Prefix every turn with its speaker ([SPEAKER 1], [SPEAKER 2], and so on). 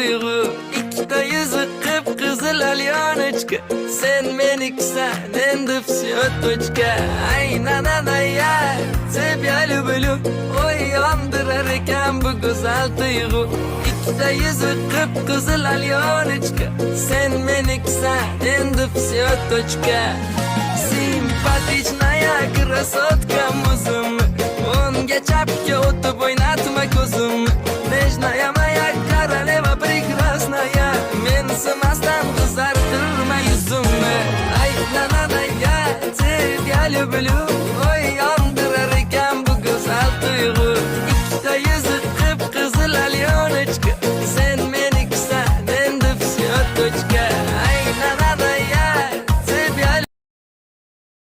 [SPEAKER 1] duygu. İkide yüzü kıpkızıl alyanıçka. Sen meniksen endi все точка. Aynen anaya sebyali bölüm. Oy yandırırken bu güzel duygu. İkide yüzü kıpkızıl alyanıçka. Sen meniksen endi все точка. Симпатичная красотка музым. Onga chapga o'tib o'ynatma ko'zim. Nежная моя королева прекрасная. Mensimasdan qizartirma yuzimni. Ay, na-na-na, я тебя люблю.